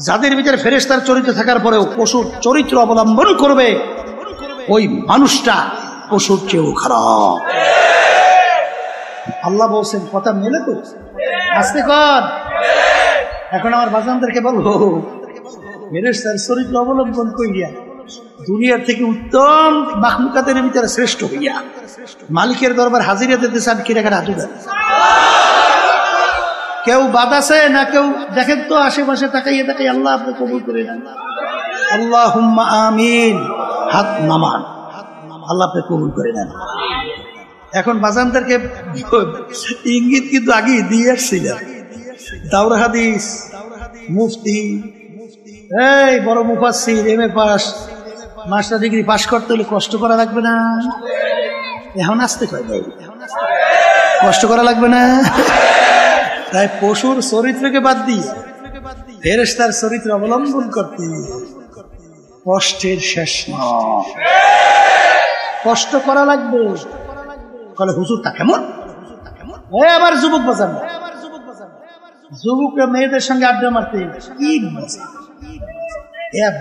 যাদের ভিতরে ফেরেশতার চরিত্র থাকার পরেও পশুর চরিত্র অবলম্বন করবে, ওই মানুষটা পশুর চেয়েও খারাপ। আল্লাহ বলছেন, কথা মেলে তো? আস্তে কর। এখন আমার বাজানদেরকে বলবো, ফেরেশতার চরিত্র অবলম্বন করিয়া দুনিয়ার থেকে উত্তম মাখলুকাতের ভিতরে শ্রেষ্ঠ হইয়া মালিকের দরবার হাজিরা দিতে চান কি রেখে হাঁটু দেন? কেউ বাদাছে না? কেউ দেখেন তো আশেপাশে তাকাইয়ে তাকাই, আল্লাহ আপনি কবুল করে নেন। আল্লাহুম্মা আমিন। হাত নামান, আল্লাহ আপনি কবুল করে নেন। এখন বাজানদেরকে ইঙ্গিত কিন্তু আগে দিয়ে আসছিলেন। দাওরা হাদিস, মুফতি, এই বড় মুফাসসির, MA pass, master degree pass করতে হলে কষ্ট করা লাগবে না? এখন আসতে কয় ভাই, কষ্ট করা লাগবে না? তাই পশুর চরিত্রকে বাদ দিয়ে ফেরেশতার চরিত্র অবলম্বন করতে কষ্টের শেষ নয়। কষ্ট করা লাগবে। বলে হুজুর তা কেমন? আবার যুবক বাজান, যুবকরা মেয়েদের সঙ্গে আড্ডা মারতে কি মজা,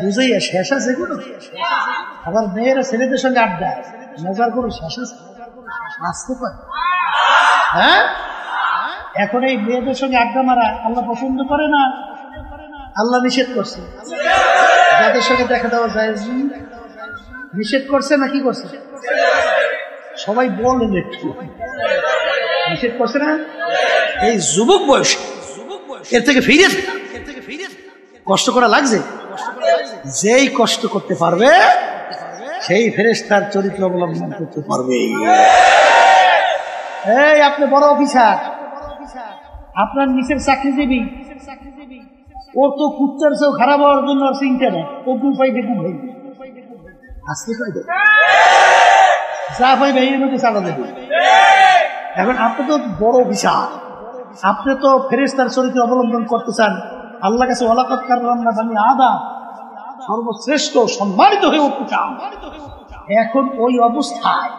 বুঝাইয়া শেষ আছে কোনো? আবার মেয়েরা ছেলেদের সঙ্গে আড্ডা, মজার কোনো শেষ আছে? আসতে পারে? হ্যাঁ, এখন এই মেয়েদের সঙ্গে আড্ডা মারা আল্লাহ পছন্দ করে না, আল্লাহ নিষেধ করছে। যাদের সঙ্গে দেখা দেওয়া যায় নিষেধ করছে না কি করছে? সবাই বলেন একটু, নিষেধ করছে না? এই যুবক বয়স, এর থেকে ফিরে কষ্ট করা লাগছে। যেই কষ্ট করতে পারবে সেই ফেরেশতার চরিত্র অবলম্বন করতে পারবে। এই আপনি বড় অফিসার, আপনার নিচের চাকরিজীবী, ও তো কুত্তার চেয়েও খারাপ হওয়ার জন্য চিন্তা নেই, ও দু পাইবে দু ভাই আসতে পাইবে, যা পাইবে এর মধ্যে চালা দেবে। এখন আপনি তো বড় অফিসার, আপনি তো ফেরেশতার চরিত্র অবলম্বন করতে চান। আল্লাহ কাছে ওয়ালাকাদ কাররামনা বানি আদম, সর্বশ্রেষ্ঠ সম্মানিত হয়ে উঠতে চান। এখন ওই অবস্থায়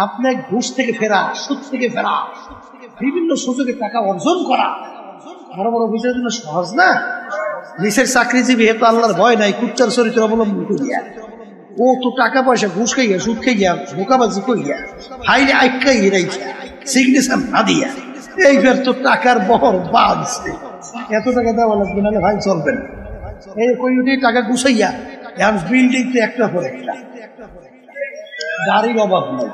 আপনি ঘুষ থেকে ফেরা, সুদ থেকে ফেরা, বিভিন্ন সুযোগে টাকা অর্জন করা বড় বড় বিষয়ের জন্য সহজ না। নিচের চাকরিজীবী তো আল্লাহর ভয় নাই, কুচ্চার চরিত্র অবলম্বন করিয়া ও তো টাকা পয়সা ঘুষ খাইয়া, সুদ খাইয়া, ধোকাবাজি করিয়া, হাইলে আইকা রাইখা, সিগনেচার না দিয়া, এইবার তো টাকার বহর বাড়ছে, এত টাকা দেওয়া লাগবে, নাহলে ভাই চলবে না। এই কই উঠে টাকা গুছাইয়া এখন বিল্ডিং তো একটা পর একটা, গাড়ির অভাব নাই।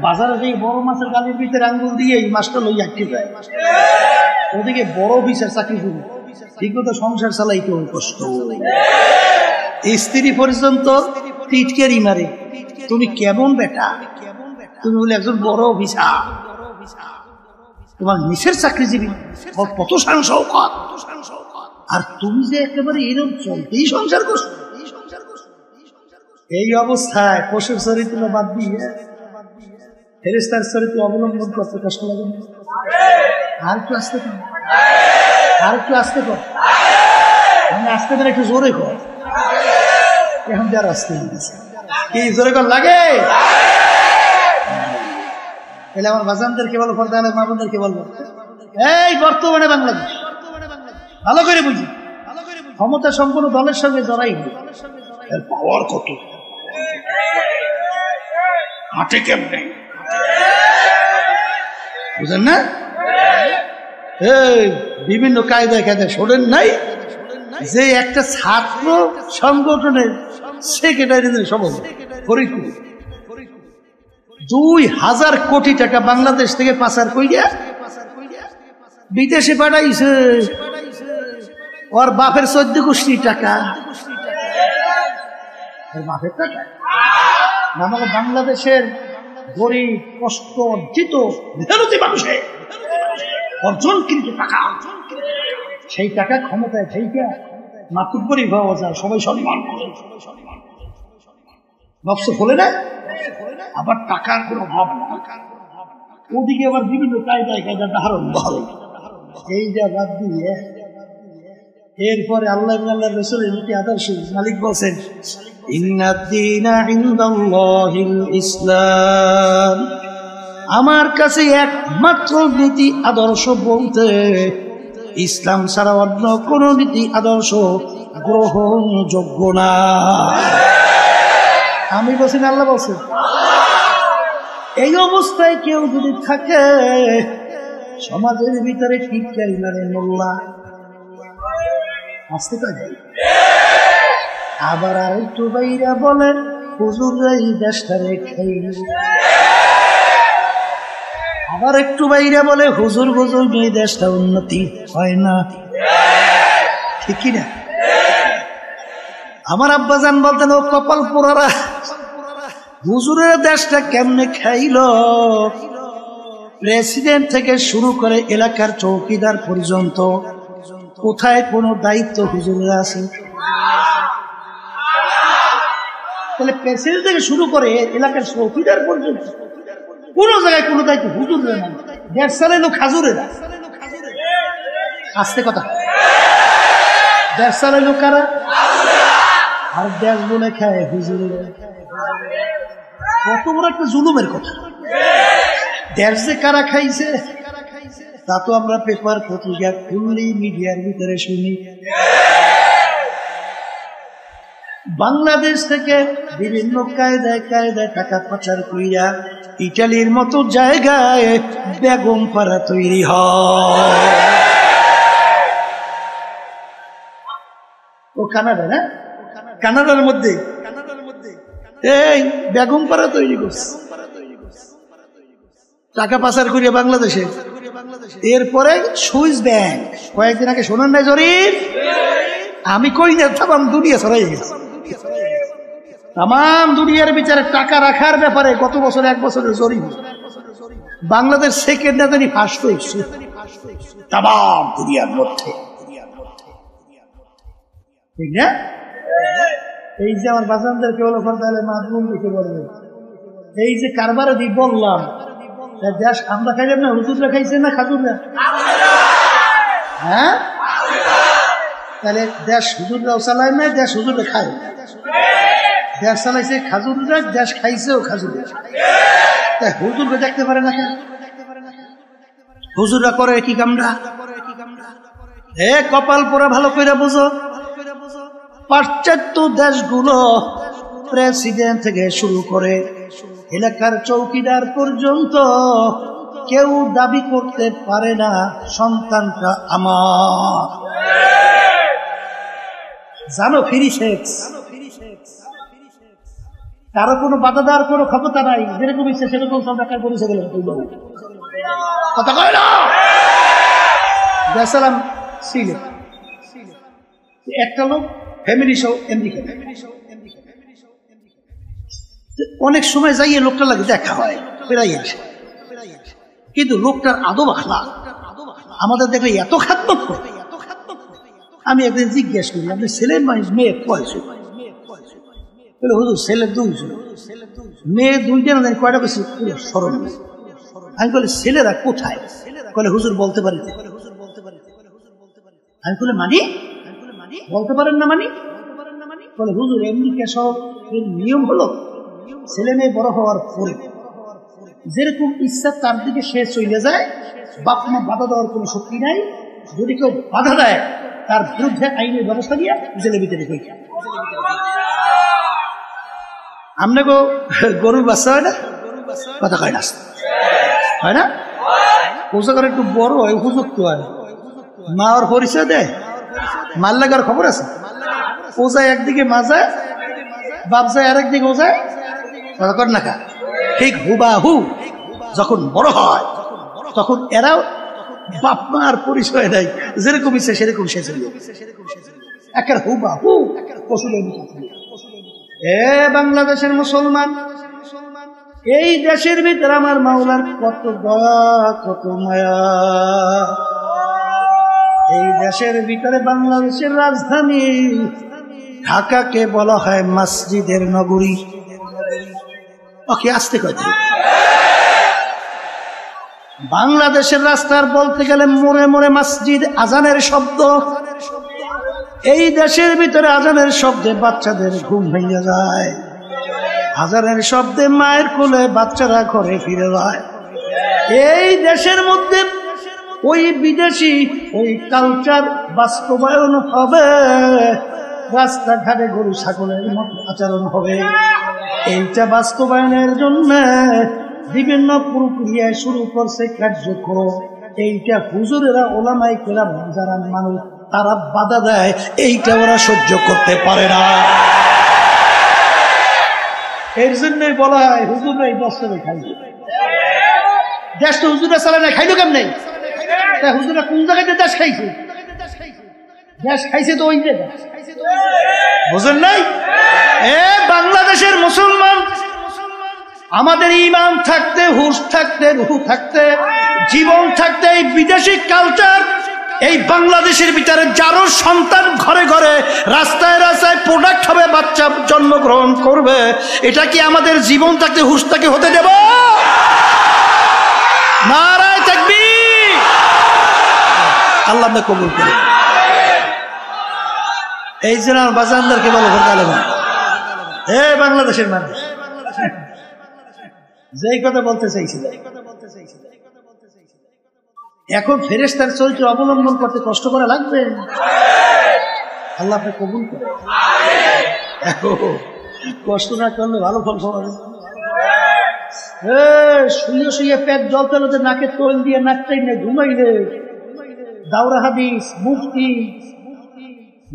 বাজারে যে বড় মাছের গালির ভিতরে আঙ্গুল দিয়ে এই মাছটা লই আটকে যায়। ওদিকে বড় অফিসের চাকরি করি, ঠিক মতো সংসার চালাইতে কষ্ট, স্ত্রী পর্যন্ত টিটকারি মারে, তুমি কেমন বেটা, তুমি বলে একজন বড় অফিসার, তোমার নিচের চাকরিজীবী, কত সাংসদ, আর তুমি যে একেবারে এরকম চলতেই সংসার করছো। এই অবস্থায় পশুর চরিত্র বাদ দিয়ে ফেরেশতার চরিত্র অবলম্বন করতে কষ্ট লাগে না? আর একটু আসতে কর, আর একটু আসতে কর, আমি আসতে পারে একটু জোরে কর। এখন যার আসতে কি জোরে কর লাগে? তাহলে আমার বাজানদেরকে বলো, পর্দা আলের মা-বোনদেরকে বলবো, এই বর্তমানে বাংলাদেশ ভালো করে বুঝি, ক্ষমতা সম্পন্ন দলের সঙ্গে জড়াই হল, এর পাওয়ার কত, হাঁটে কেমনে, বুঝেন না? এই বিভিন্ন কায়দায় কায়দায় শোনেন নাই যে একটা ছাত্র সংগঠনের সেক্রেটারি সভাপতি ফরিদপুর ২,০০০ কোটি টাকা বাংলাদেশ থেকে পাচার কইরা বিদেশে পাঠাইছে। ওর বাপের ১৪ কোটি টাকা, বাপের টাকা আমাদের বাংলাদেশের গরিব কষ্ট অর্জিত মেহনতি মানুষের অর্জনকৃত টাকা, সেই টাকা ক্ষমতায় থেকে মাতুব্বরি পাওয়া যায়, সবাই সম্মান করে, নফস খোলে না, আবার টাকার কোনো অভাব না। ওদিকে আবার বিভিন্ন কায়দায় কায়দা ধারণ করে, এই যা বাদ দিয়ে এরপরে আল্লাহ আল্লাহ রাসূলের নীতি আদর্শ মালিক বলছেন, ইন্নাদ-দীনা ইনদাল্লাহিল ইসলাম, আমার কাছে একমাত্র নীতি আদর্শ বলতে ইসলাম ছাড়া অন্য কোন নীতি আদর্শ গ্রহণযোগ্য না। আমি বলছি না, আল্লাহ বলছে। এই অবস্থায় কেউ যদি থাকে সমাজের ভিতরে ঠিক মানে মোল্লা আসতে পারে। আবার আরেকটু বাইরা বলে হুজুর এই দেশটারে খাইল। আবার একটু বাইরে বলে হুজুর হুজুর এই দেশটা উন্নতি হয় না, ঠিক কিনা? আমার আব্বাজান বলতেন ও কপাল পোড়ারা, হুজুরের দেশটা কেমনে খাইল? প্রেসিডেন্ট থেকে শুরু করে এলাকার চৌকিদার পর্যন্ত কোথায় কোনো দায়িত্ব হুজুরের আছে? তাহলে প্রেসিডেন্ট থেকে শুরু করে এলাকার চৌকিদার পর্যন্ত কোন জায়গায় কোনো দায়িত্ব হুজুরের না। দেশ চালাইলো খাজুরের। আসতে কথা, দেশ চালাইলো কারা? আর দেশ বলে খায় হুজুরের। কত বড় একটা জুলুমের কথা। দেশ যে কারা খাইছে তা তো আমরা পেপার পত্রিকা খুললি মিডিয়ার ভিতরে শুনি। বাংলাদেশ থেকে বিভিন্ন কায়দায় কায়দায় টাকা পাচার কইরা ইটালির মতো জায়গায় বেগম পাড়া তৈরি হয়। ও কানাডা না? কানাডার মধ্যে এই বেগম পাড়া তৈরি করছে টাকা পাচার করিয়া বাংলাদেশে। এরপরে সুইস ব্যাংক, কয়েকদিন আগে শোনেন নাই জরিপ? আমি কই না, তাম দুনিয়া ছড়াই গেছে। তাম দুনিয়ার বিচারে টাকা রাখার ব্যাপারে গত বছর 1 বছরের জরিপ বাংলাদেশ সেকেন্ড না জানি ফার্স্ট হয়েছে তাম দুনিয়ার মধ্যে, ঠিক না? এই যে আমার বাজানদেরকে হলো তাহলে মাধ্যম দিতে বলবে, এই যে কারবারে দিই বললাম দেশ আমরা খাইলাম না, হুজুররা খাইছে না খাজুররা? হ্যাঁ, তাহলে দেশ হুজুররাও চালায় না, দেশ হুজুররা খায়। দেশ চালাইছে খাজুররা, দেশ খাইছেও খাজুররা। হুজুররা দেখতে পারে না কেন? হুজুররা করে কি কামরা? এ কপাল পোড়া ভালো করে বুঝো। পাশ্চাত্য দেশগুলো প্রেসিডেন্ট থেকে শুরু করে এলাকার চৌকিদার পর্যন্ত কেউ দাবি করতে পারে না সন্তানটা আমার। জানো ফ্রি সেক্স, কারো কোনো বাধা দেওয়ার কোনো ক্ষমতা নাই, যেরকম ইচ্ছে সেরকম সব দেখার পরিচয় গেলেন কথা কয় না। গেছিলাম সিলেট, একটা লোক ফ্যামিলি সহ আমেরিকা, অনেক সময় যাইয়ে লোকটা লাগে দেখা হয়, ফেরাই আসে, কিন্তু লোকটার আদব আখলাক আমাদের দেখলে এত খাতমত করে। আমি একদিন জিজ্ঞেস করি আপনি ছেলের মানুষ মেয়ে কয়জন? হুজুর ছেলে 2জন, মেয়ে 2টা না জানি কয়টা বেশি স্মরণ। আমি বলি ছেলেরা কোথায়? বলে হুজুর বলতে পারি। আমি বলে মানি বলতে পারেন না মানি? বলে হুজুর আমেরিকা সহ এর নিয়ম হলো ছেলে মেয়ে বড় হওয়ার পরে যেরকম ইচ্ছা তার দিকে সে চলে যায়, বাপ মা বাধা দেওয়ার কোনো শক্তি নাই। যদি কেউ বাধা দেয় তার বিরুদ্ধে আইনের ব্যবস্থা দিয়ে জেলে ভিতরে হয়ে যায়। আপনাকে গরুর বাচ্চা হয় না? কথা কয় না, হয় না? ওষা করে একটু বড় হয়, উপযুক্ত হয়, মা ওর পরিচয় দেয়, মার লাগার খবর আছে। ও যায় একদিকে, মা যায়, বাপ যায় আরেকদিকে, ও যায় কথা কর না কা। ঠিক হুবাহু যখন বড় হয় তখন এরাও বাপ মার পরিচয় দেয়, যেরকম ইচ্ছে সেরকম সে চলবে, একের হুবাহু পশুদের মতো। এ বাংলাদেশের মুসলমান, এই দেশের ভিতরে আমার মাওলার কত দয়া কত মায়া। এই দেশের ভিতরে বাংলাদেশের রাজধানী ঢাকাকে বলা হয় মসজিদের নগরী। ওকে আসতে কথা, বাংলাদেশের রাস্তার বলতে গেলে মোড়ে মোড়ে মসজিদ, আজানের শব্দ। এই দেশের ভিতরে আজানের শব্দে বাচ্চাদের ঘুম ভেঙে যায়, আজানের শব্দে মায়ের কোলে বাচ্চারা ঘরে ফিরে যায়। এই দেশের মধ্যে ওই বিদেশি ওই কালচার বাস্তবায়ন হবে, রাস্তাঘাটে গরু ছাগলের মতো আচরণ হবে। এইটা বাস্তবায়নের জন্য বিভিন্ন প্রক্রিয়ায় শুরু করছে কার্যক্রম। এইটা হুজুরেরা ওলামায়ে কেরাম যারা মানুষ তারা বাধা দেয়, এইটা ওরা সহ্য করতে পারে না। এর জন্যই বলা হয় হুজুররা এই দেশটা খাইল। দেশটা হুজুররা চালায় না, খাইলো কেমনে? হুজুররা কোন জায়গায় দেশ খাইছে? দেশ খাইছে তো ওই জায়গা, বুঝেন নাই? বাংলাদেশের মুসলমান, আমাদের ইমান থাকতে, হুশ থাকতে, রূহ থাকতে, জীবন থাকতে এই বিদেশি কালচার এই বাংলাদেশের ভিতরে যারও সন্তান ঘরে ঘরে রাস্তায় রাস্তায় প্রোডাক্ট হবে, বাচ্চা জন্মগ্রহণ করবে, এটা কি আমাদের জীবন থাকতে হুশ থাকে হতে দেব? নারায়ে তাকবীর। আল্লাহ আপনি কবুল করুন। এই যে আমার বাজানদারকে বলো বাংলাদেশের মানুষ যেই কথা বলতে চাইছিল, এখন ফেরেশতার চরিত্র অবলম্বন করতে কষ্ট করা লাগবে। আল্লাহ আপনি কবুল করেন। কষ্ট না করলে ভালো ফল পাওয়া যাবে। শুয়ে শুয়ে পেট জল তেলতে নাকে তোল দিয়ে নাকটাই না ঘুমাইলে দাওরা হাদিস, মুফতি,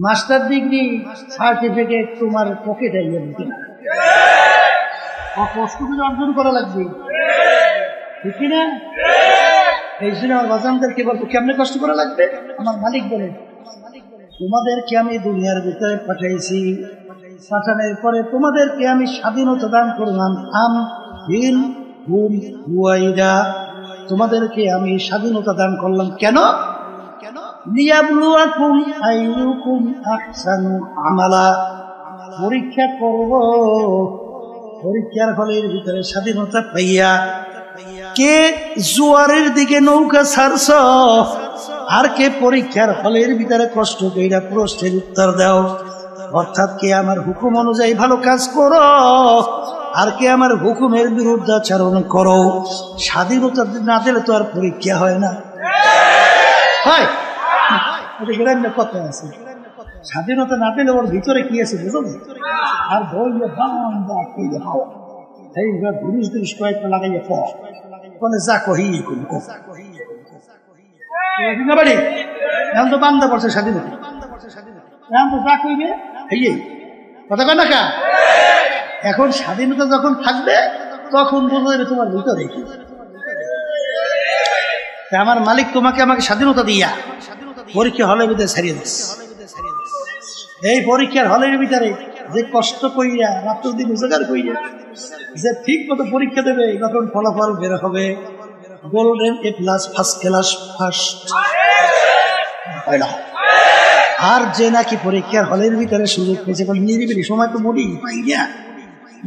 মাস্টার ডিগ্রি, সার্টিফিকেট তোমার পকেটে কষ্ট করে অর্জন করা লাগবে, ঠিক কিনা? এই জন্য আমার বাজানদেরকে বলবো কেমনে কষ্ট করা লাগবে। আমার মালিক বলে তোমাদেরকে আমি দুনিয়ার ভিতরে পাঠাইছি, পাঠানোর পরে তোমাদেরকে আমি স্বাধীনতা দান করলাম। তোমাদেরকে আমি স্বাধীনতা দান করলাম কেন? লিয়াবলুয়াকুম আইয়ুকুম আহসানু আমালা, পরীক্ষা করব। পরীক্ষার ফলের ভিতরে স্বাধীনতা পাইয়া কে জোয়ারের দিকে নৌকা ছাড়ছ, আর কে পরীক্ষার ফলের ভিতরে কষ্ট কইরা প্রশ্নের উত্তর দাও। অর্থাৎ কে আমার হুকুম অনুযায়ী ভালো কাজ করো, আর কে আমার হুকুমের বিরুদ্ধাচরণ করো। স্বাধীনতা না দিলে তো আর পরীক্ষা হয় না। হয় কথা আছে, স্বাধীনতা না পেলে ওর ভিতরে কি আছে বুঝো? আর বললে কয়েকটা লাগাইয়া যা কহি বাড়ি এখন তো বান্দা পড়ছে স্বাধীনতা, এখন তো যা কইবে কথা কয় না কা। এখন স্বাধীনতা যখন থাকবে তখন বোঝা যাবে তোমার ভিতরে কি। আমার মালিক তোমাকে আমাকে স্বাধীনতা দিয়া পরীক্ষা হলের ভিতরে ছাড়িয়ে দিচ্ছে। এই পরীক্ষার হলের ভিতরে যে কষ্ট কইরা রাত্র দিন উজাগার কইরা যে ঠিক মতো পরীক্ষা দেবে, তখন ফলাফল বের হবে golden A plus, first class, first. আর যে নাকি পরীক্ষার হলের ভিতরে সুযোগ পেয়েছে, নিরিবিলি সময় তো মরি পাই না,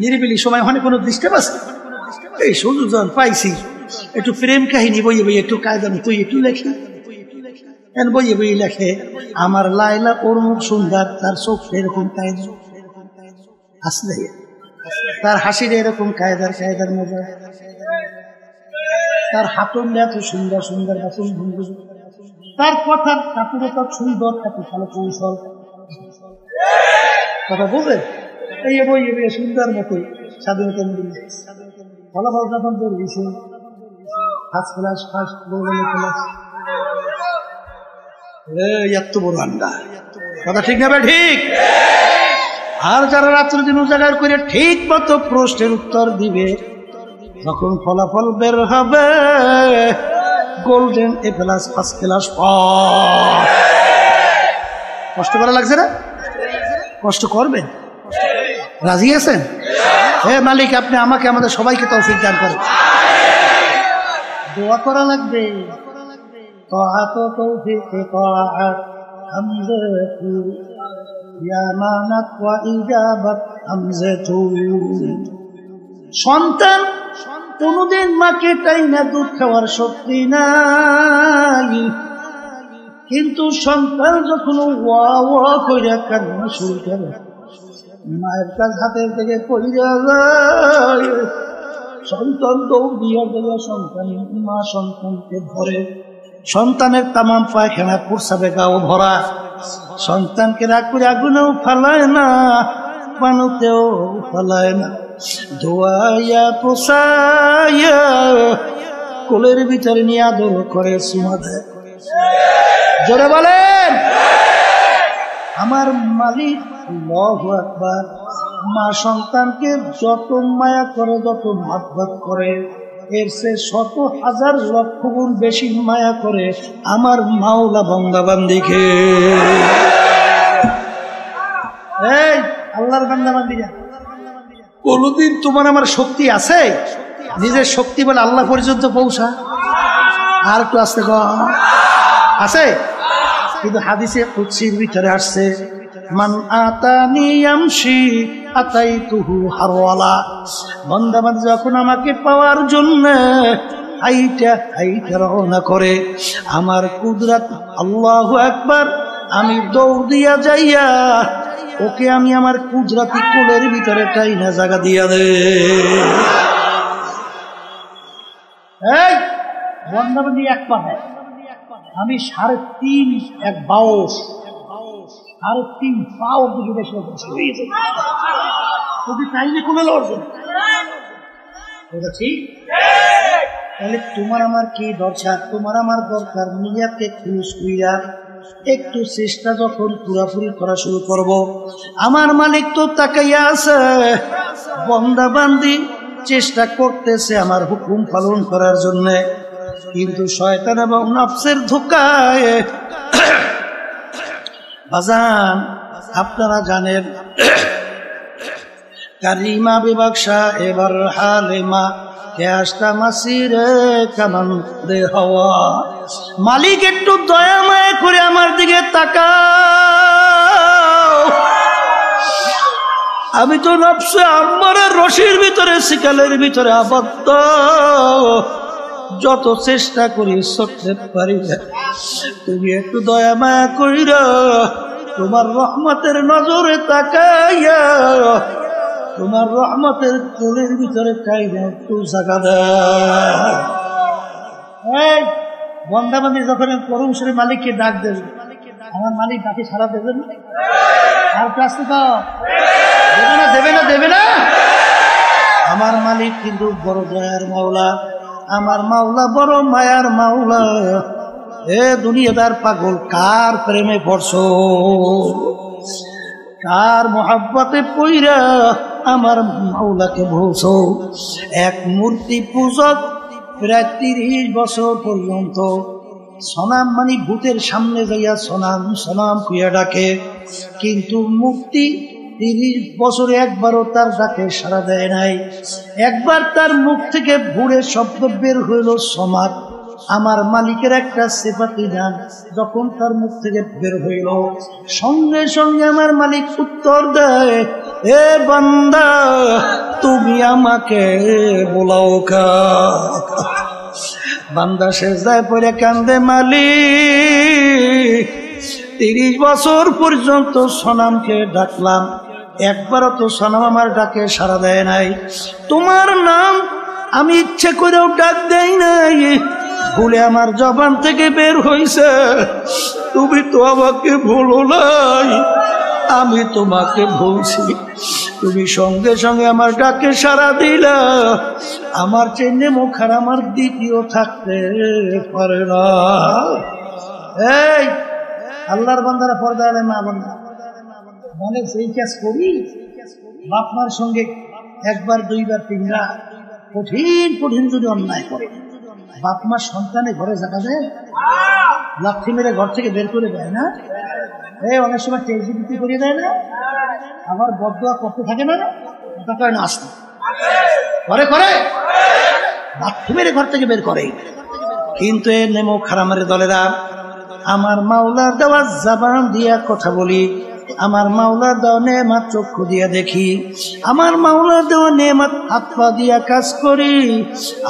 নিরিবিলি সময় ওখানে কোনো ডিস্টার্ব আছে, এই সুযোগ পাইছি একটু প্রেম কাহিনী বইয়ে বই একটু কায়দা তুই একটু লেখে বইয়ে বই লেখে। আমার লাইলা ওর মুখ সুন্দর, তার চোখ এরকম কায়দা আসলে, তার হাসির এরকম কায়দার কায়দার মজা, তার হাতন এত সুন্দর সুন্দর বাসন ভঙ্গি, তার কথার কাপুরতা সুন্দর, এত ভালো কৌশল কথা বলবে। এই বই সুন্দর মতো স্বাধীনতা ফলাফল যখন বেরিয়েছে ফার্স্ট ক্লাস, ফার্স্ট ক্লাস, এত বড় আন্ডা কথা ঠিক না? ঠিক। আর যারা রাত্র দিন উজাগার করে ঠিক মতো প্রশ্নের উত্তর দিবে, যখন ফলাফল বের হবে golden A plus, first class. কষ্ট করা লাগছে না? কষ্ট করবেন? রাজি আছেন? হে মালিক, আপনি আমাকে আমাদের সবাইকে তৌফিক দান করেন। দোয়া করা লাগবে। তাআত তৌফিক তাআত হামজাতু ইয়া মানাত ওয়া ইজাবাত হামজাতু। সন্তান কোনদিন মাকে টাইনা দুধ খাওয়ার শক্তি নাই, কিন্তু সন্তান যখন ওয়া ওয়া কইরা কান্না শুরু করে, মায়ের কাছ হাতের থেকে পড়িয়া যায়, সন্তান দৌড় দিয়া গেলে সন্তান মা সন্তানকে ধরে সন্তানের তামাম পায়খানা প্রস্রাবে গাও ভরা, সন্তানকে রাগ করে আগুনেও ফালায় না, পানুতেও ফালায় না, ধোয়াইয়া পোষাইয়া কোলের ভিতরে নিয়ে আদর করে চুমা দেয়। জোরে বলেন আমার মালিক আল্লাহু আকবার। মা সন্তানকে যত মায়া করে, যত মহব্বত করে, এর চেয়ে শত হাজার লক্ষ গুণ বেশি মায়া করে আমার মাওলা বান্দা বান্দিকে। এই আল্লাহর বান্দা বান্দিরা, কোনদিন তোমার আমার শক্তি আছে নিজের শক্তি বলে আল্লাহ পর্যন্ত পৌঁছা? আর একটু আসতে আছে? কিন্তু হাদিসে কুদসির ভিতরে আসছে, মান আতানি ইয়ামশি আতাইতুহু হারওয়ালা। বান্দা বান্দা যখন আমাকে পাওয়ার জন্য হাইটা হাইটা রওনা করে, আমার কুদরত আল্লাহু আকবার, আমি দৌড় দিয়া যাইয়া ওকে আমি আমার কুদরতি কোলের ভিতরে টাইনা জায়গা দিয়া দে। এই বান্দা বান্দি এক পাবে, আমি 3.5 এক বাউস 3.5 পাও দিকে বেশি যদি টাইমে কোলে লড়বে, ঠিক? তাহলে তোমার আমার কি দরকার? তোমার আমার দরকার নিজেকে খুশ কইরা একটু চেষ্টা যখন পুরাপুরি করা শুরু করব, আমার মালিক তো তাকাইয়া আছে, বান্দা বান্দি চেষ্টা করতেছে আমার হুকুম পালন করার জন্য, কিন্তু শয়তান এবং নফসের ধোঁকায় বাজান আপনারা জানেন কারিমা বিবাকশা এবার হালেমা কেয়াসটা মাসিরে কামান দে হওয়া। মালিক একটু দয়া মায়া করে আমার দিকে তাকাও। আমি তো নফসে আম্মারের রশির ভিতরে, শিকালের ভিতরে আবদ্ধ, যত চেষ্টা করি করতে পারি না। তুমি একটু দয়া মায়া কইরা তোমার রহমতের নজরে তাকাইয়া তোমার রহমতের কোলের ভিতরে কাইরা একটু জায়গা দেয়। এই বান্দা বান্দি যখন করুন সে মালিককে ডাক দেবে, আমার মালিক ডাকে সারা দেবেন। আর কাছে তো দেবে না, দেবে না, দেবে না। আমার মালিক কিন্তু বড় দয়ার মাওলা, আমার মাওলা বড় মায়ার মাওলা। এ দুনিয়াদার পাগল, কার প্রেমে পড়ছো, কার মোহাব্বতে পইরা আমার মাওলাকে ভুলছো? এক মূর্তি পূজক প্রায় 30 বছর পর্যন্ত সনাম মানে ভূতের সামনে যাইয়া সনাম সনাম কুইয়া ডাকে, কিন্তু মূর্তি 30 বছরে একবারও তার ডাকে সাড়া দেয় নাই। একবার তার মুখ থেকে ভুরে শব্দ বের হইল সমাদ। আমার মালিকের একটা সিফাতি গান যখন তার মুখ থেকে বের হইল, সঙ্গে সঙ্গে আমার মালিক উত্তর দেয়, এ বান্দা তুমি আমাকে বলাও কা। বান্দা সেজদায় পড়ে কান্দে, মালিক 30 বছর পর্যন্ত সনামকে ডাকলাম, একবারও তো সনাম আমার ডাকে সাড়া দেয় নাই। তোমার নাম আমি ইচ্ছে করেও ডাক দেই নাই, ভুলে আমার জবান থেকে বের হইছে। তুমি তো আমাকে ভুলো নাই, আমি তোমাকে ভুলছি। তুমি সঙ্গে সঙ্গে আমার ডাকে সাড়া দিলা। আমার চেয়ে মুখ আর আমার দ্বিতীয় থাকতে পারে না। এই আল্লাহর বান্দারা পর্দা আলে মা বান্দা, মানে সেই কাজ করি বাপ মার সঙ্গে একবার দুইবার তিনবার কঠিন কঠিন যদি অন্যায় করে, বাপ মার সন্তানে ঘরে জায়গা দেয়, লাথি মেরে ঘর থেকে বের করে দেয় না? এই অনেক সময় টেলজিবিটি করিয়ে দেয় না? আবার বদদোয়া করতে থাকে না? ওটা কয় না, আসতে ঘরে করে লাথি মেরে ঘর থেকে বের করে। কিন্তু এ নেমো খারামারের দলেরা, আমার মাওলার দেওয়া জবান দিয়া কথা বলি, আমার মাওলার দেওয়া নেমাত চক্ষু দিয়া দেখি, আমার মাওলার দেওয়া নেমাত হাত পা দিয়া কাজ করি,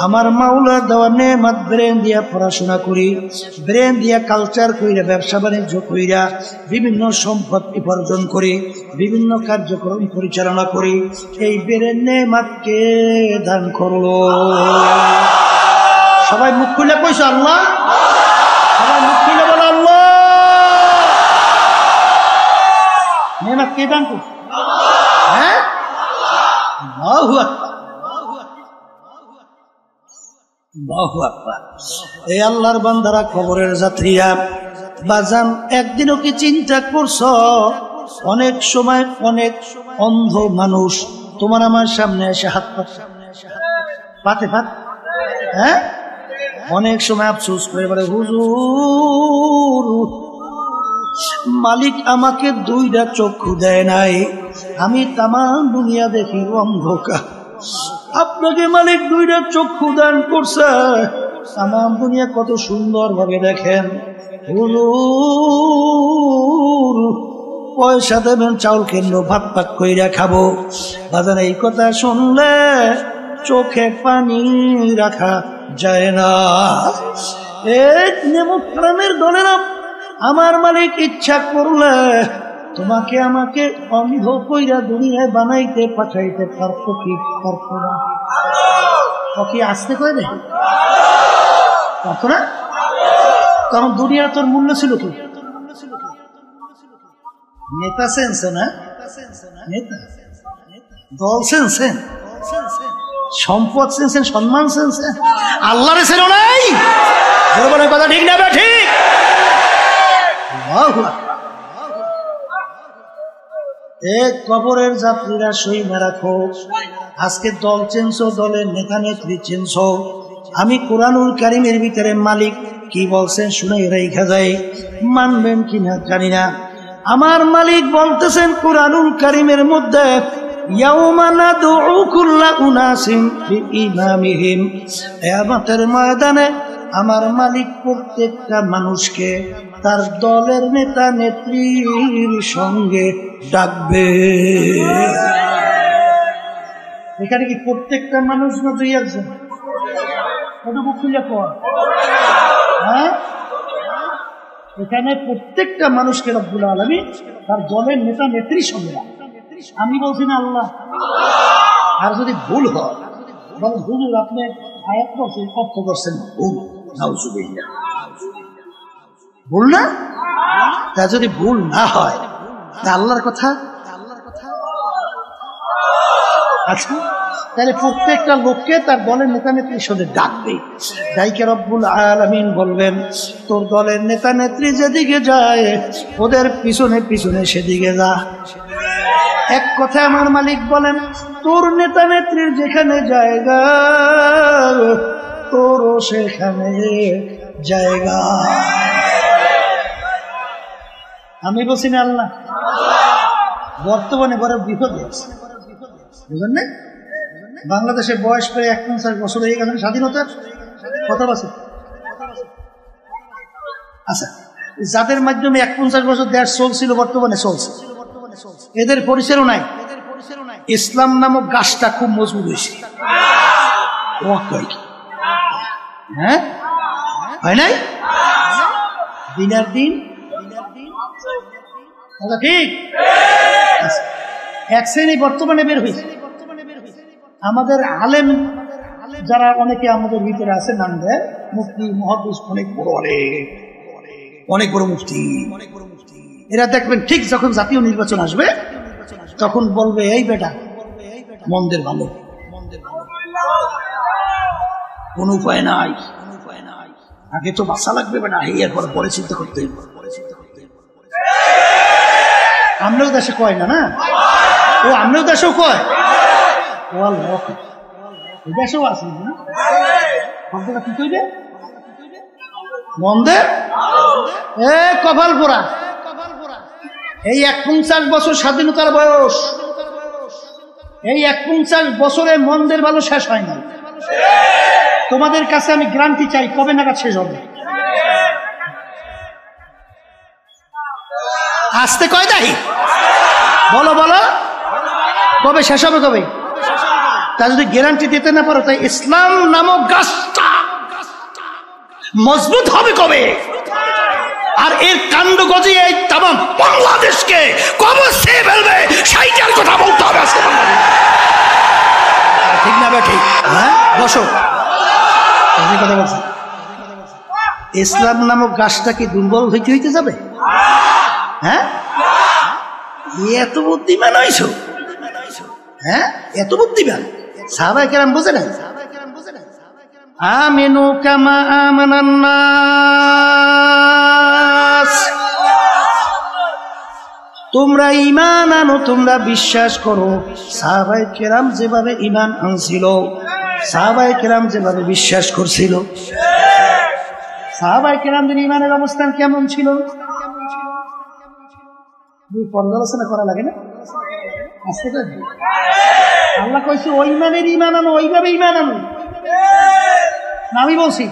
আমার মাওলার দেওয়া নেমাত ব্রেন দিয়া পড়াশোনা করি, ব্রেন দিয়া কালচার কইরা ব্যবসা বাণিজ্য কইরা বিভিন্ন সম্পদ উপার্জন করি, বিভিন্ন কার্যক্রম পরিচালনা করি। এই ব্রেন নেমাত কে দান করলো? সবাই মুখ খুলে কইছো আল্লাহ। সবাই মুখ খুলে বলো আল্লাহ। মেহনত কে দান করছে? হ্যাঁ, আল্লাহু আকবার, আল্লাহু আকবার। এই আল্লাহর বান্দারা, কবরের যাত্রীরা, বাজান একদিনও কি চিন্তা করছো অনেক সময় অনেক অন্ধ মানুষ তোমার আমার সামনে এসে হাত পাতে পাত, হ্যাঁ, অনেক সময় আফসোস করে বলে হুজুর মালিক আমাকে দুইটা চক্ষু দেয় নাই, আমি তামাম দুনিয়া দেখি অন্ধকার, আপনাকে মালিক দুইটা চক্ষু দান করছে, তামাম দুনিয়া কত সুন্দর ভাবে দেখেন। হুজুর পয়সা দেবেন, চাউল কিনবো, ভাত পাক কইরা খাবো। বাজার এই কথা শুনলে চোখে পানি রাখা যায় না। এক নেমুখানের দলেরা, আমার মালিক ইচ্ছা করলে তোমাকে আমাকে অন্ধ কইরা দুনিয়ায় বানাইতে পাঠাইতে পারতো কি পারতো না? কি আসতে কয় না পারতো না? কারণ দুনিয়া তোর মূল্য ছিল কি? নেতা সেন্সে না, নেতা দল সেন্সে, সম্পদ সেন্সেন, সম্মান সেন্সেন, আল্লাহর সেন নাই। কথা ঠিক না? ঠিক। কবরের যাত্রীরা সইমা রাখো, আজকে দল চেঞ্জ, দলের নেতা নেত্রী চেঞ্জ। আমি কোরআনুল কারীমের ভিতরে মালিক কি বলছেন শুনে রেখা যায়, মানবেন কিনা জানি না। আমার মালিক বলতেছেন কোরআনুল কারীমের মধ্যে, ইয়াউমা নাদউ কুল্লা উনাসিন বিইমামিহিম, কিয়ামতের ময়দানে আমার মালিক প্রত্যেকটা মানুষকে তার দলের নেতা নেত্রীর সঙ্গে ডাকবে। এখানে কি প্রত্যেকটা মানুষ না দুই একজন? হ্যাঁ, এখানে প্রত্যেকটা মানুষকে রব্বুল আলামিন তার দলের নেতা নেত্রীর সঙ্গে ডাকবে। আমি বলছি না আল্লাহ। আর যদি ভুল হয় বলেন হুজুর আপনি আয়াত করছেন, অর্থ করছেন ভুল, নাউজুবিল্লাহ, ভুল না? তা যদি ভুল না হয় তা আল্লাহর কথা, আচ্ছা তাহলে প্রত্যেকটা লোককে তার দলের নেতা নেত্রীর সাথে ডাকবে। ডাইকে রব্বুল আলামিন বলবেন তোর দলের নেতা নেত্রী যেদিকে যায় ওদের পিছনে পিছনে সেদিকে যা। এক কথা আমার মালিক বলেন তোর নেতা নেত্রীর যেখানে জায়গা তোরও সেখানে জায়গা। আমি বলছি না আল্লাহ। বর্তমানে বড় বিপদ আছে, বুঝলেন না? বাংলাদেশের বয়স প্রায় 51 বছর হয়ে গেছে স্বাধীনতার। কত বছর? আচ্ছা, যাদের মাধ্যমে 51 বছর দেশ চলছিল বর্তমানে চলছে, এদের পরিচয়ও নাই। ইসলাম নামক গাছটা খুব মজবুত হয়েছে। হ্যাঁ, হয় নাই? দিনের দিন ঠিক এক শ্রেণী বর্তমানে বের হয়েছে। আমাদের আলেম যারা অনেকে আমাদের ভিতরে আছে, নাম দেয় মুফতি, মুহাদ্দিস, অনেক বড় মুফতি। এরা দেখবেন ঠিক যখন জাতীয় নির্বাচন আসবে তখন বলবে এই বেটা মন্দের ভালো, কোন উপায় নাই, আগে তো বাঁচা লাগবে বেটা, এই একবার পরে চিন্তা করতে। আমরাও দেশে কয় না, না ও আমরাও দেশেও কয়, ও আল্লাহ দেশেও আছে না। শব্দটা কি কইবে? মন্দে এ কপাল পোড়া। এই 51 বছর স্বাধীনতার বয়স, এই 51 বছরে মন্দের ভালো শেষ হয় না। তোমাদের কাছে আমি গ্যারান্টি চাই কবে নাগাদ শেষ হবে? আসতে কয় দাহি বলো বলো, কবে শেষ হবে? কবে? তা যদি গ্যারান্টি দিতে না পারো তাই ইসলাম নামক গাছটা মজবুত হবে কবে? আর এর কাণ্ড গজিয়ে এই তামাম বাংলাদেশকে কবে সে ফেলবে সেইটার কথা বলতে হবে আজকে। ঠিক না? ঠিক। হ্যাঁ, বসো, কথা বলছি। ইসলাম নামক গাছটা কি দুর্বল হইতে হইতে যাবে? হ্যাঁ, এত বুদ্ধিমান হইছো? হ্যাঁ, এত বুদ্ধিমান সাহাবায়ে কেরাম বুঝে না? আমিনু কামা আমানান নাস, তোমরা ঈমান আনো, তোমরা বিশ্বাস করো। সাহাবায়ে কেরাম যেভাবে ঈমান আনছিল, সাহাবায়ে কেরাম যেভাবে বিশ্বাস করছিল, সাহাবায়ে কেরামদের ঈমানের অবস্থান কেমন ছিল? পর্যালোচনা করা লাগে না? আল্লাহ কইছে ওই ইমানের ঈমান আনো, ওইভাবে ঈমান আনো। আমি বলছি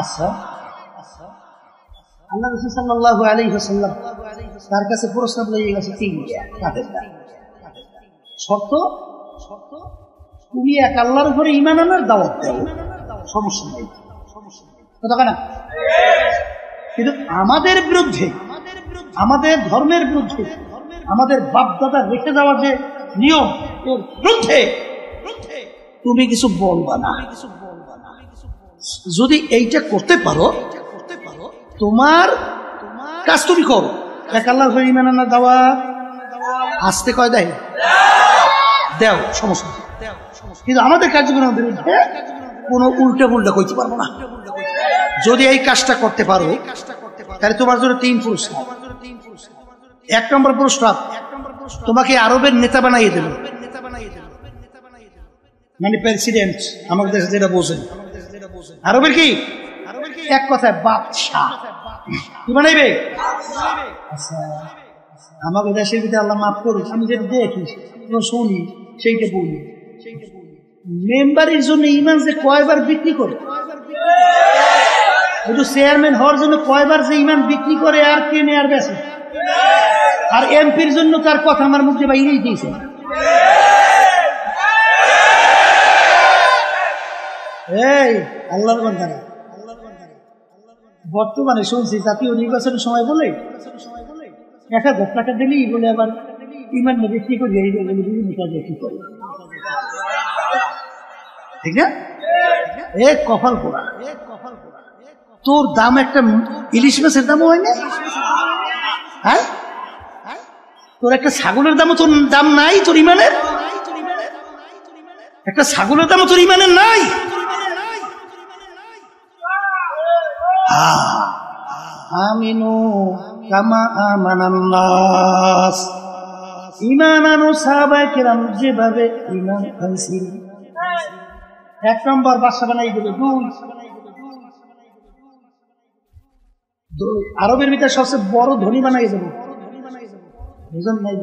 আচ্ছা, আল্লাহ রাসূল সাল্লাল্লাহু আলাইহি ওয়াসাল্লাম তার কাছে প্রস্তাব লইয়ে গেছে তিনটা। শর্ত, তুমি এক আল্লাহর উপরে ঈমান আনার দাওয়াত দাও, সমস্যা নাই, কথা না। কিন্তু আমাদের বিরুদ্ধে, আমাদের ধর্মের বিরুদ্ধে, আমাদের বাপ-দাদা রেখে যাওয়া যে নিয়ম, এর বিরুদ্ধে তুমি কিছু বলবা না। যদি এইটা করতে পারো, তোমার কাজ তুমি করো। এক আল্লাহর উপরে ঈমান আনার দাওয়াত আসতে কয় দেয়, দেও, সমস্যা। কিন্তু আমাদের কার্যক্রমের বিরুদ্ধে কোনো উল্টা পুল্টা কইতে পারবো না। যদি এই কাজটা করতে পারো, তাহলে তোমার জন্য 3 পুরস্কার। 1 নম্বর পুরস্কার, তোমাকে আরবের নেতা বানাইয়ে দেবে, মানে প্রেসিডেন্ট, আমাদের দেশে যেটা বোঝেন। আরবের কি এক কথায় বাদশাহ, কি বানাইবে? আচ্ছা, আমাদের দেশের ভিতরে আল্লাহ মাফ করুক, আমি যেটা দেখি শুনি সেইটা বলি। মেম্বারের জন্য ঈমান যে কয়বার বিক্রি করে, শুধু চেয়ারম্যান হওয়ার জন্য কয়বার যে ঈমান বিক্রি করে আর কেনে আর বেচে। আর এমপির জন্য তার কথা আমার মুখে বাইরেই দিয়েছে। এই আল্লাহর বান্দারা, বর্তমানে শুনছি জাতীয় নির্বাচনের সময় বলে 1000 টাকা দিলেই বলে আবার ঈমান বিক্রি করে বিভিন্ন কাজ বিক্রি করে, ঠিক না? এ কপাল পোড়া। তোর দাম একটা ইলিশ মাছের দামও হয় না? হ্যাঁ, তোর একটা ছাগলের দামও তোর দাম নাই, তোর ঈমানের একটা ছাগলের দামও তোর ঈমানের নাই। আমিনু কামা আমানান নাস, ঈমান আনো সাহাবায়ে কেরাম যেভাবে ঈমান আনছিল। 1 নম্বর বাদশা বানাই দেবে। 2 আরবের ভিতরে সবচেয়ে বড় ধনী বানাই দেবো। বুঝেন নাই?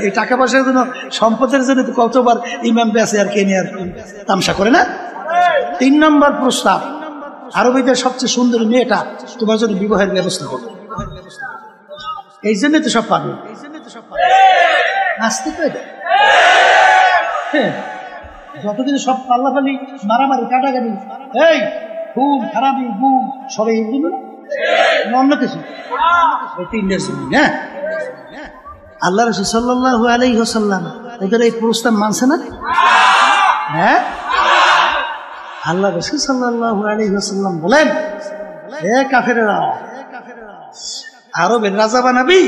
এই টাকা পয়সার জন্য, সম্পদের জন্য কতবার ইমাম বেঁচে আর কেনে আর তামসা করে না। 3 নম্বর প্রস্তাব, আরবিদের সবচেয়ে সুন্দরী মেয়েটা তোমার জন্য বিবাহের ব্যবস্থা করবে। এই জন্য তো সব পাবে, আসতে পারে। যত কিছু সব পাল্লাপাল্লি, মারামারি, কাটাকাটি, এই খুব খারাপি, গুম, সবাই এই জন্য অন্য কিছু। এই 3টার জন্য। হ্যাঁ, আল্লাহ রাসূল সাল্লাল্লাহু আলাইহি ওয়াসাল্লাম ওদের এই প্রস্তাব মানছে না? হ্যাঁ, আল্লাহ রাসূল সাল্লাল্লাহু আলাইহি ওয়াসাল্লাম বলেন, হে কাফেরেরা, আরবের রাজা বানাবি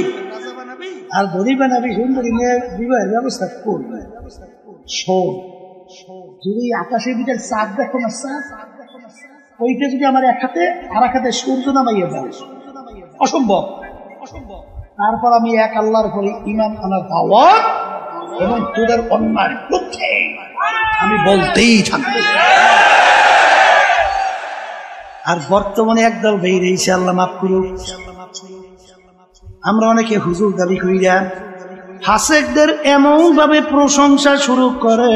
আর ধনী বানাবি, সুন্দরী মেয়ে বিবাহের ব্যবস্থা করবে। শোন, যদি আকাশের ভিতরে চাঁদ দেখো না, চাঁদ ওইটা যদি আমার এক হাতে আর এক হাতে সূর্য নামাইয়া যায়, অসম্ভব। তারপর আমি এক আল্লাহর উপরে ঈমান আনার দাওয়াত এবং তোদের অন্যায় বিরুদ্ধে আমি বলতেই থাকবো। আর বর্তমানে একদল বেরিয়েছে, আল্লাহ মাফ করুক, আমরা অনেকে হুজুর দাবি করিয়া ফাসেকদের এমন ভাবে প্রশংসা শুরু করে,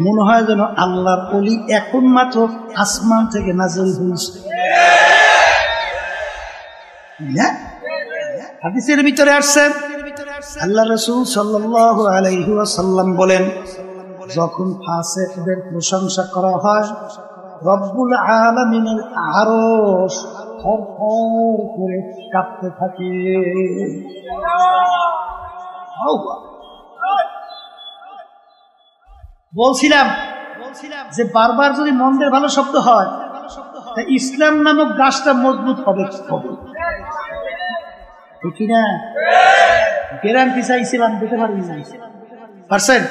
মনে হয় যেন আল্লাহর ওলি এখন মাত্র আসমান থেকে নাযিল হয়েছে। হাদিসের ভিতরে আসছে, আল্লাহ রাসূল সাল্লাল্লাহু আলাইহি ওয়াসাল্লাম বলেন, যখন ফাসেকদের প্রশংসা করা হয়, রব্বুল আলামিনের আরশ থরথর করে কাঁপতে থাকে। বলছিলাম যে বারবার যদি মন্দের ভালো শব্দ হয় তা ইসলাম নামক গাছটা মজবুত হবে ঠিক না? গ্যারান্টি চাইছিলাম, দিতে পারি না। পারছেন?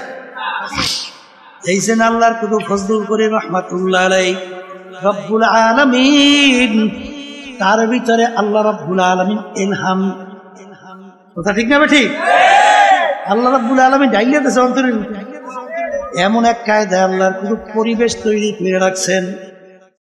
এইছেন আল্লাহর কুতুব ফজলুল করিম রাহমাতুল্লাহ আলাইহি রব্বুল আলামিন, তার ভিতরে আল্লাহ রব্বুল আলামিন ইলহাম, কথা ঠিক না? ঠিক। আল্লাহ রব্বুল আলামিন ডাইলে দেশে অন্তরে এমন এক কায়দায় আল্লাহর কুতুব পরিবেশ তৈরি করে রাখছেন